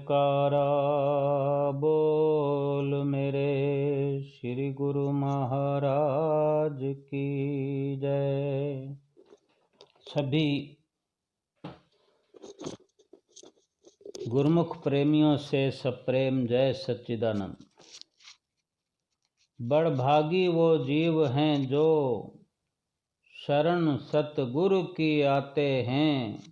जयकारा बोल मेरे श्री गुरु महाराज की जय। सभी गुरुमुख प्रेमियों से सप्रेम जय सच्चिदानंद। बड़भागी वो जीव हैं जो शरण सतगुरु की आते हैं,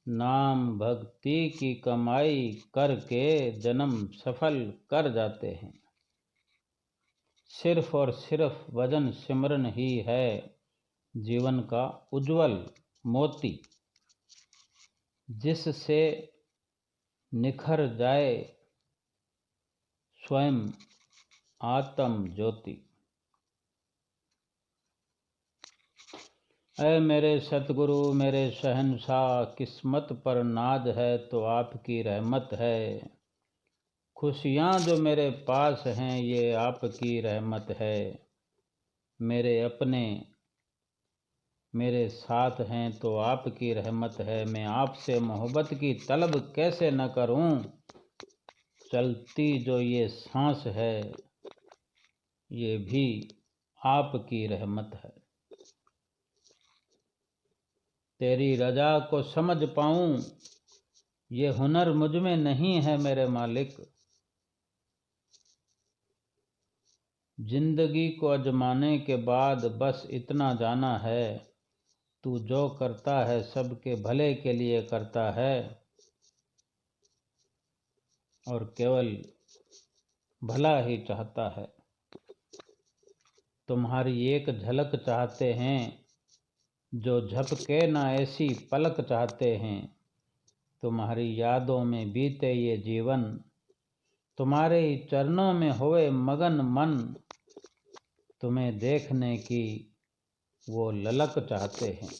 नाम भक्ति की कमाई करके जन्म सफल कर जाते हैं। सिर्फ और सिर्फ भजन सिमरन ही है जीवन का उज्जवल मोती, जिससे निखर जाए स्वयं आत्म ज्योति। ऐ मेरे सतगुरु मेरे शहंशाह, किस्मत पर नाज है तो आपकी रहमत है। खुशियाँ जो मेरे पास हैं ये आपकी रहमत है। मेरे अपने मेरे साथ हैं तो आपकी रहमत है। मैं आपसे मोहब्बत की तलब कैसे न करूं, चलती जो ये सांस है ये भी आपकी रहमत है। तेरी रजा को समझ पाऊं ये हुनर मुझ में नहीं है मेरे मालिक। जिंदगी को अजमाने के बाद बस इतना जाना है, तू जो करता है सबके भले के लिए करता है और केवल भला ही चाहता है। तुम्हारी एक झलक चाहते हैं जो झपके ना ऐसी पलक चाहते हैं। तुम्हारी यादों में बीते ये जीवन, तुम्हारे ही चरणों में होए मगन मन। तुम्हें देखने की वो ललक चाहते हैं।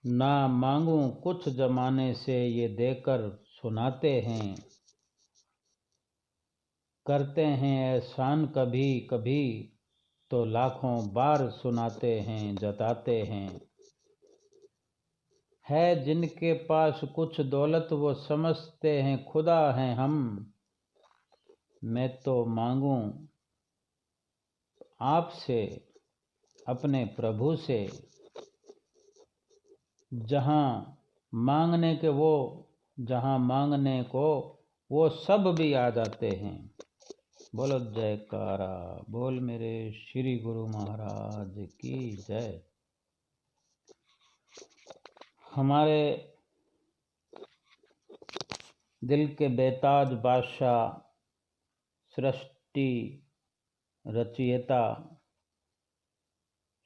ना मांगूं कुछ जमाने से ये देकर सुनाते हैं। करते हैं एहसान कभी कभी तो लाखों बार सुनाते हैं जताते हैं। है जिनके पास कुछ दौलत वो समझते हैं खुदा हैं हम। मैं तो मांगूं आपसे अपने प्रभु से, जहाँ मांगने को वो सब भी आ जाते हैं। बोलो जयकारा बोल मेरे श्री गुरु महाराज की जय। हमारे दिल के बेताज बादशाह, सृष्टि रचयिता,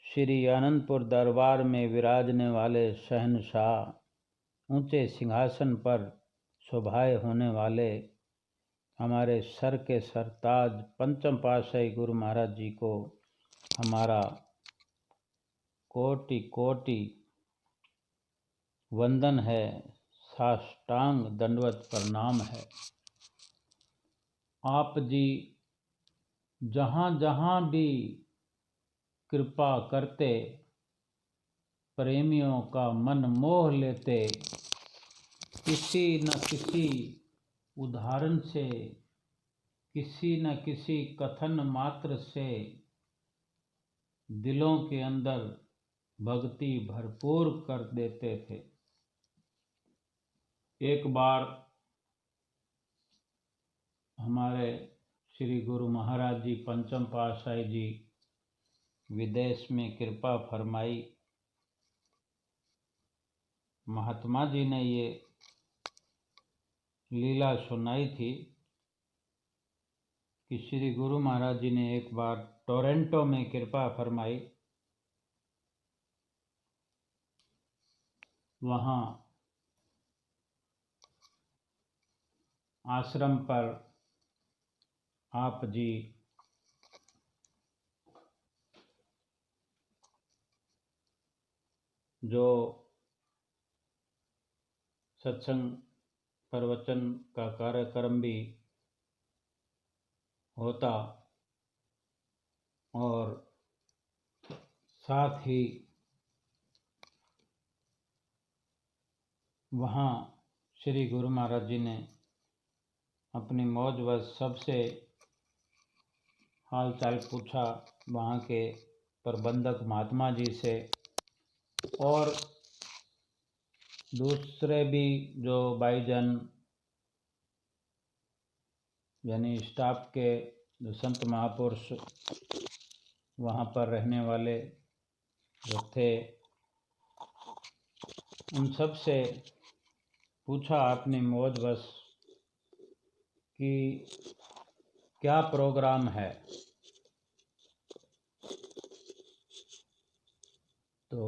श्री आनंदपुर दरबार में विराजने वाले शहंशाह, ऊंचे सिंहासन पर शोभाए होने वाले हमारे सर के सरताज पंचम पातशाही गुरु महाराज जी को हमारा कोटि कोटि वंदन है, साष्टांग दंडवत प्रणाम है। आप जी जहाँ जहाँ भी कृपा करते, प्रेमियों का मन मोह लेते, किसी न किसी उदाहरण से, किसी न किसी कथन मात्र से दिलों के अंदर भक्ति भरपूर कर देते थे। एक बार हमारे श्री गुरु महाराज जी पंचम पातशाही जी विदेश में कृपा फरमाई। महात्मा जी ने ये लीला सुनाई थी कि श्री गुरु महाराज जी ने एक बार टोरंटो में कृपा फरमाई। वहाँ आश्रम पर आप जी जो सत्संग प्रवचन का कार्यक्रम भी होता और साथ ही वहाँ श्री गुरु महाराज जी ने अपनी मौजवश सबसे हाल चाल पूछा, वहाँ के प्रबंधक महात्मा जी से और दूसरे भी जो भाईजन यानी स्टाफ के जो संत महापुरुष वहाँ पर रहने वाले जो थे, उन सब से पूछा अपनी मौज बस कि क्या प्रोग्राम है। तो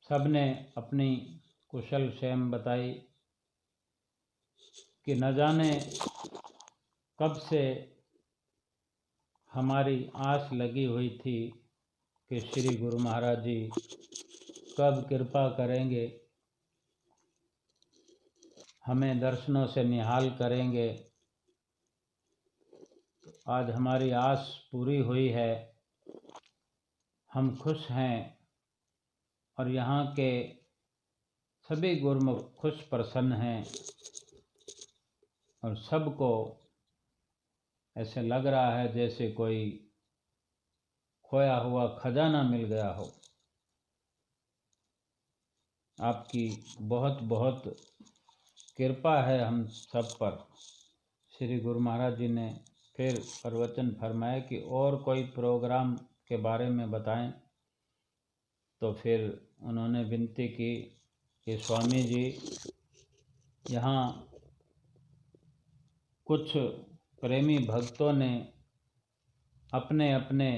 सब ने अपनी कुशल क्षेम बताई कि न जाने कब से हमारी आस लगी हुई थी कि श्री गुरु महाराज जी कब कृपा करेंगे, हमें दर्शनों से निहाल करेंगे। आज हमारी आस पूरी हुई है, हम खुश हैं और यहाँ के सभी गुरुमुख खुश प्रसन्न हैं और सबको ऐसे लग रहा है जैसे कोई खोया हुआ खजाना मिल गया हो। आपकी बहुत बहुत कृपा है हम सब पर। श्री गुरु महाराज जी ने फिर प्रवचन फरमाया कि और कोई प्रोग्राम के बारे में बताएं। तो फिर उन्होंने विनती की कि स्वामी जी, यहाँ कुछ प्रेमी भक्तों ने अपने अपने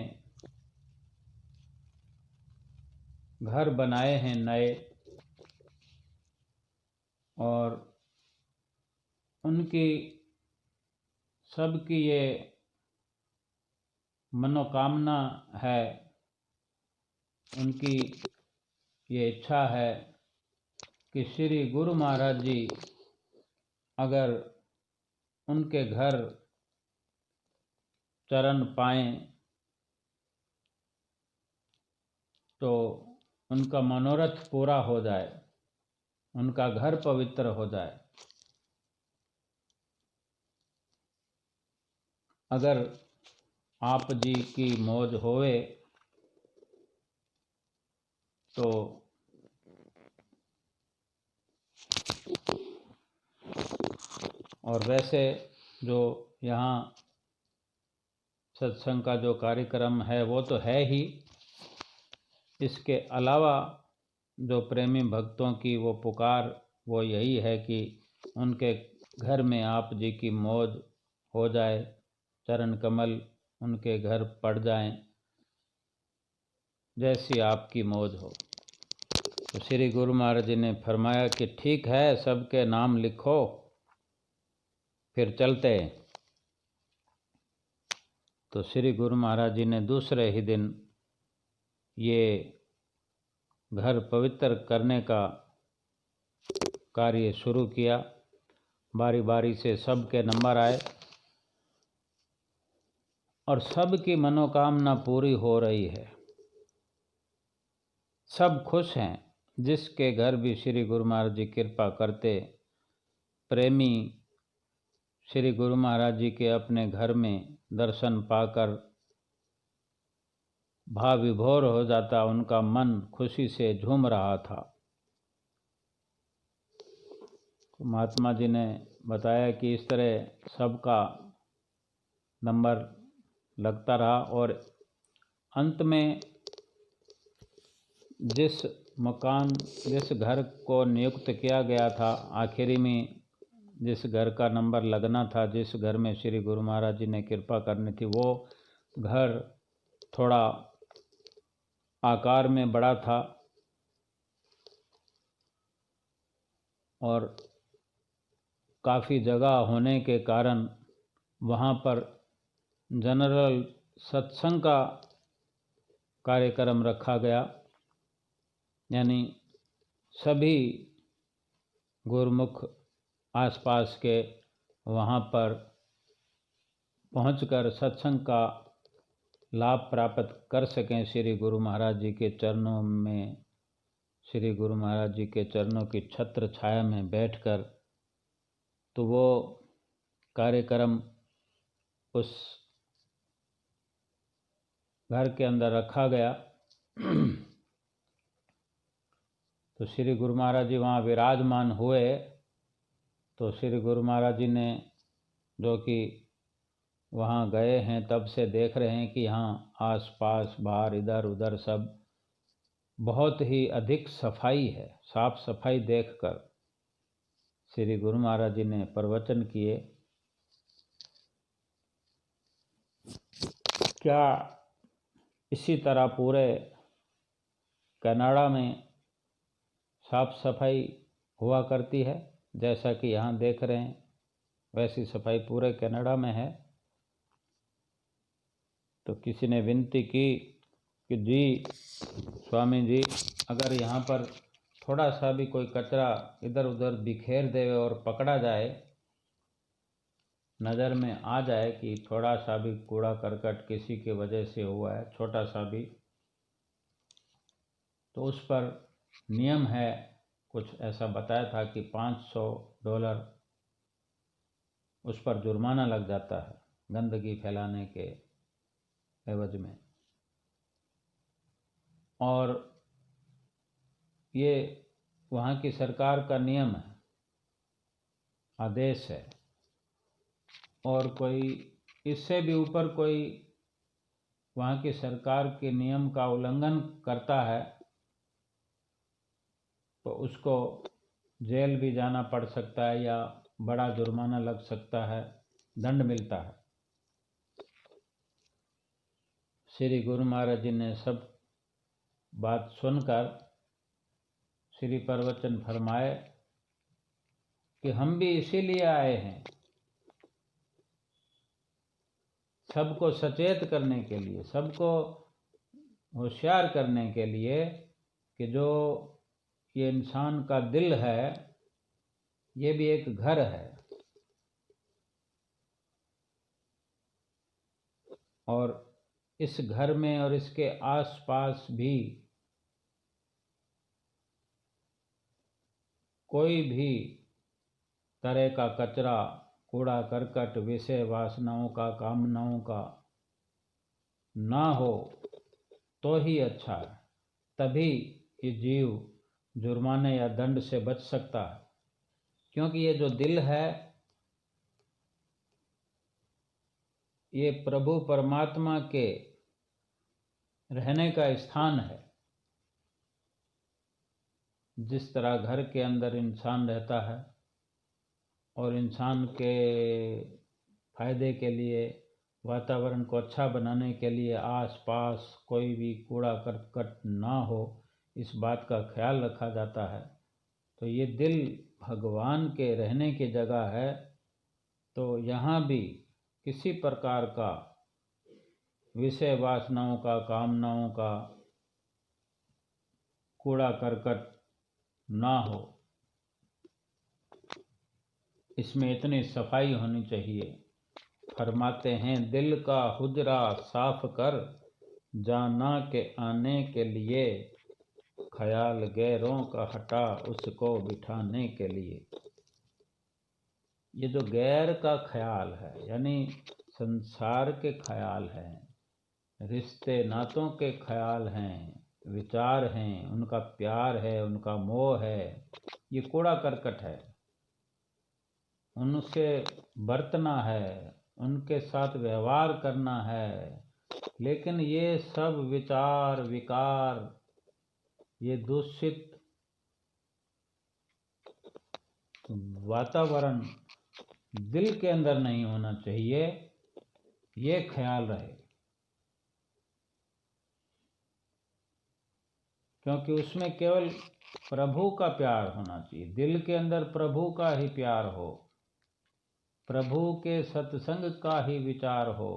घर बनाए हैं नए, और उनकी सबकी ये मनोकामना है, उनकी ये इच्छा है कि श्री गुरु महाराज जी अगर उनके घर चरण पाएं तो उनका मनोरथ पूरा हो जाए, उनका घर पवित्र हो जाए। अगर आप जी की मौज होवे तो और वैसे जो यहाँ सत्संग का जो कार्यक्रम है वो तो है ही, इसके अलावा जो प्रेमी भक्तों की वो पुकार वो यही है कि उनके घर में आप जी की मौज हो जाए, चरण कमल उनके घर पड़ जाएं, जैसी आपकी मौज हो। तो श्री गुरु महाराज जी ने फरमाया कि ठीक है, सबके नाम लिखो, फिर चलते। तो श्री गुरु महाराज जी ने दूसरे ही दिन ये घर पवित्र करने का कार्य शुरू किया। बारी बारी से सबके नंबर आए और सबकी मनोकामना पूरी हो रही है, सब खुश हैं। जिसके घर भी श्री गुरु महाराज जी कृपा करते, प्रेमी श्री गुरु महाराज जी के अपने घर में दर्शन पाकर भाव विभोर हो जाता, उनका मन खुशी से झूम रहा था। महात्मा जी ने बताया कि इस तरह सबका नंबर लगता रहा और अंत में जिस घर को नियुक्त किया गया था, आखिरी में जिस घर का नंबर लगना था, जिस घर में श्री गुरु महाराज जी ने कृपा करनी थी, वो घर थोड़ा आकार में बड़ा था और काफ़ी जगह होने के कारण वहाँ पर जनरल सत्संग का कार्यक्रम रखा गया, यानी सभी गुरुमुख आसपास के वहाँ पर पहुंचकर सत्संग का लाभ प्राप्त कर सकें, श्री गुरु महाराज जी के चरणों में श्री गुरु महाराज जी के चरणों की छत्र छाया में बैठकर तो वो कार्यक्रम उस घर के अंदर रखा गया। तो श्री गुरु महाराज जी वहाँ विराजमान हुए। तो श्री गुरु महाराज जी ने, जो कि वहाँ गए हैं तब से देख रहे हैं कि यहाँ आस पास बाहर इधर उधर सब बहुत ही अधिक सफाई है। साफ सफाई देखकर श्री गुरु महाराज जी ने प्रवचन किए, क्या इसी तरह पूरे कनाडा में साफ सफाई हुआ करती है? जैसा कि यहाँ देख रहे हैं वैसी सफाई पूरे कनाडा में है। तो किसी ने विनती की कि जी स्वामी जी, अगर यहाँ पर थोड़ा सा भी कोई कचरा इधर उधर बिखेर दे और पकड़ा जाए, नज़र में आ जाए कि थोड़ा सा भी कूड़ा करकट किसी की वजह से हुआ है, छोटा सा भी, तो उस पर नियम है, कुछ ऐसा बताया था कि $500 उस पर जुर्माना लग जाता है गंदगी फैलाने के एवज में। और ये वहाँ की सरकार का नियम है, आदेश है। और कोई इससे भी ऊपर कोई वहाँ की सरकार के नियम का उल्लंघन करता है तो उसको जेल भी जाना पड़ सकता है या बड़ा जुर्माना लग सकता है, दंड मिलता है। श्री गुरु महाराज जी ने सब बात सुनकर श्री प्रवचन फरमाए कि हम भी इसीलिए आए हैं, सबको सचेत करने के लिए, सबको होशियार करने के लिए कि जो ये इंसान का दिल है ये भी एक घर है और इस घर में और इसके आसपास भी कोई भी तरह का कचरा, कूड़ा करकट, विषय वासनाओं का, कामनाओं का ना हो तो ही अच्छा है। तभी ये जीव जुर्माने या दंड से बच सकता है। क्योंकि ये जो दिल है ये प्रभु परमात्मा के रहने का स्थान है। जिस तरह घर के अंदर इंसान रहता है और इंसान के फायदे के लिए, वातावरण को अच्छा बनाने के लिए आसपास कोई भी कूड़ा करकट ना हो, इस बात का ख्याल रखा जाता है। तो ये दिल भगवान के रहने की जगह है। तो यहाँ भी किसी प्रकार का विषय वासनाओं का, कामनाओं का कूड़ा करकट ना हो, इसमें इतनी सफाई होनी चाहिए। फरमाते हैं दिल का हुजरा साफ कर, जाना के आने के लिए, ख्याल गैरों का हटा उसको बिठाने के लिए। ये जो गैर का ख्याल है यानी संसार के ख्याल हैं, रिश्ते नातों के ख्याल हैं, विचार हैं, उनका प्यार है, उनका मोह है, ये कूड़ा करकट है। उनसे बरतना है, उनके साथ व्यवहार करना है। लेकिन ये सब विचार विकार, ये दूषित वातावरण दिल के अंदर नहीं होना चाहिए, ये ख्याल रहे। क्योंकि उसमें केवल प्रभु का प्यार होना चाहिए। दिल के अंदर प्रभु का ही प्यार हो, प्रभु के सत्संग का ही विचार हो,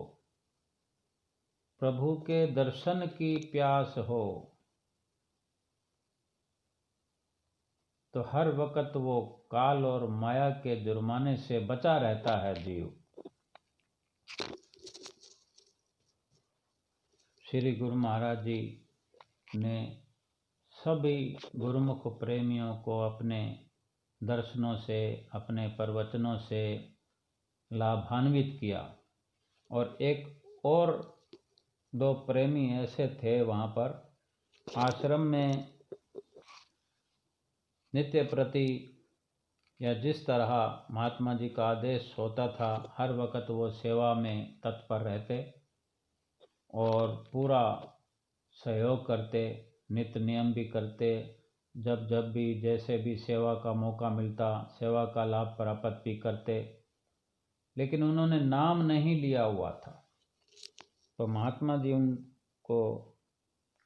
प्रभु के दर्शन की प्यास हो, तो हर वक्त वो काल और माया के जुर्माने से बचा रहता है जीव। श्री गुरु महाराज जी ने सभी गुरुमुख प्रेमियों को अपने दर्शनों से, अपने प्रवचनों से लाभान्वित किया। और एक और दो प्रेमी ऐसे थे वहाँ पर आश्रम में नित्य प्रति या जिस तरह महात्मा जी का आदेश होता था हर वक्त वो सेवा में तत्पर रहते और पूरा सहयोग करते, नित्य नियम भी करते, जब जब भी जैसे भी सेवा का मौका मिलता सेवा का लाभ प्राप्त भी करते। लेकिन उन्होंने नाम नहीं लिया हुआ था। तो महात्मा जी उनको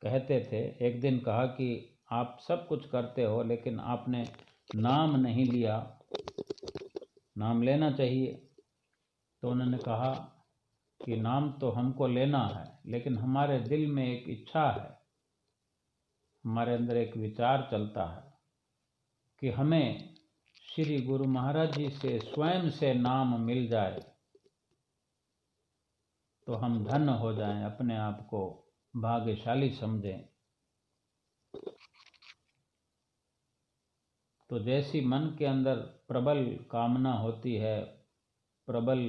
कहते थे, एक दिन कहा कि आप सब कुछ करते हो लेकिन आपने नाम नहीं लिया, नाम लेना चाहिए। तो उन्होंने कहा कि नाम तो हमको लेना है, लेकिन हमारे दिल में एक इच्छा है, हमारे अंदर एक विचार चलता है कि हमें श्री गुरु महाराज जी से स्वयं से नाम मिल जाए तो हम धन्य हो जाएं, अपने आप को भाग्यशाली समझें। तो जैसी मन के अंदर प्रबल कामना होती है, प्रबल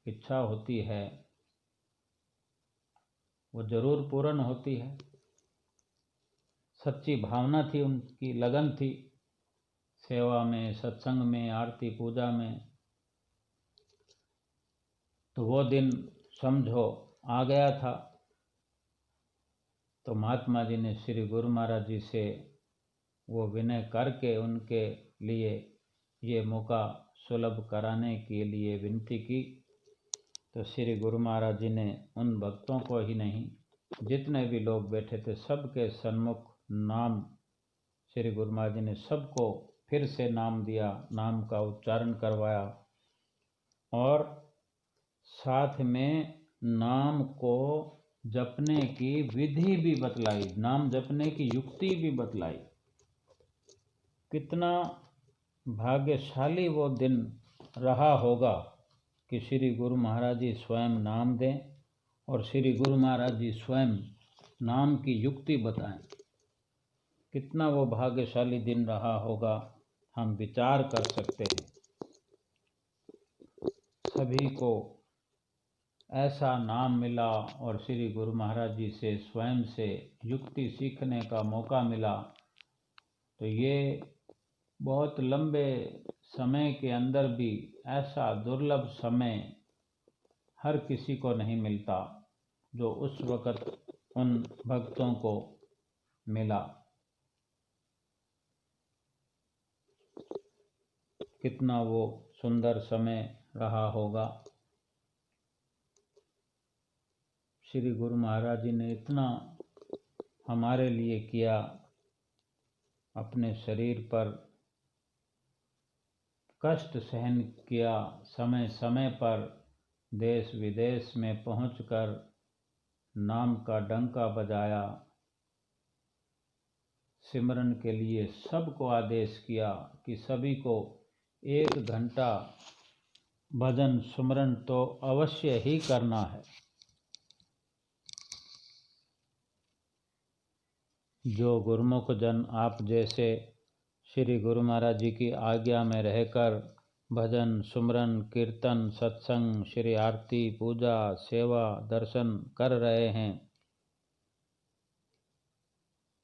इच्छा होती है, वो जरूर पूर्ण होती है। सच्ची भावना थी, उनकी लगन थी सेवा में, सत्संग में, आरती पूजा में। तो वो दिन समझो आ गया था। तो महात्मा जी ने श्री गुरु महाराज जी से वो विनय करके उनके लिए ये मौका सुलभ कराने के लिए विनती की। तो श्री गुरु महाराज जी ने उन भक्तों को ही नहीं, जितने भी लोग बैठे थे सबके सन्मुख नाम, श्री गुरु महाराज जी ने सबको फिर से नाम दिया, नाम का उच्चारण करवाया और साथ में नाम को जपने की विधि भी बतलाई, नाम जपने की युक्ति भी बतलाई। कितना भाग्यशाली वो दिन रहा होगा कि श्री गुरु महाराज जी स्वयं नाम दें और श्री गुरु महाराज जी स्वयं नाम की युक्ति बताएं। कितना वो भाग्यशाली दिन रहा होगा, हम विचार कर सकते हैं। सभी को ऐसा नाम मिला और श्री गुरु महाराज जी से स्वयं से युक्ति सीखने का मौका मिला। तो ये बहुत लंबे समय के अंदर भी ऐसा दुर्लभ समय हर किसी को नहीं मिलता जो उस वक़्त उन भक्तों को मिला। कितना वो सुंदर समय रहा होगा। श्री गुरु महाराज जी ने इतना हमारे लिए किया, अपने शरीर पर कष्ट सहन किया, समय समय पर देश विदेश में पहुंचकर नाम का डंका बजाया, सिमरन के लिए सबको आदेश किया कि सभी को 1 घंटा भजन सुमरन तो अवश्य ही करना है। जो गुरुमुख जन आप जैसे श्री गुरु महाराज जी की आज्ञा में रहकर भजन सुमरन कीर्तन सत्संग श्री आरती पूजा सेवा दर्शन कर रहे हैं,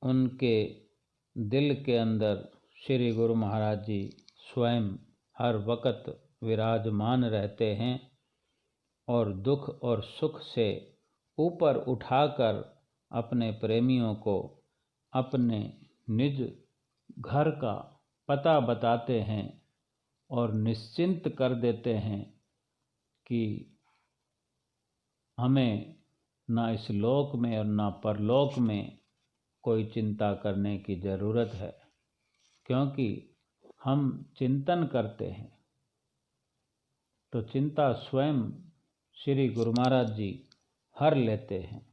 उनके दिल के अंदर श्री गुरु महाराज जी स्वयं हर वक्त विराजमान रहते हैं और दुख और सुख से ऊपर उठाकर अपने प्रेमियों को अपने निज घर का पता बताते हैं और निश्चिंत कर देते हैं कि हमें ना इस लोक में और ना परलोक में कोई चिंता करने की ज़रूरत है, क्योंकि हम चिंतन करते हैं तो चिंता स्वयं श्री गुरु महाराज जी हर लेते हैं।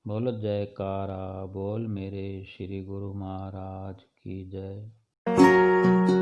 बोलो जयकारा बोल मेरे श्री गुरु महाराज की जय।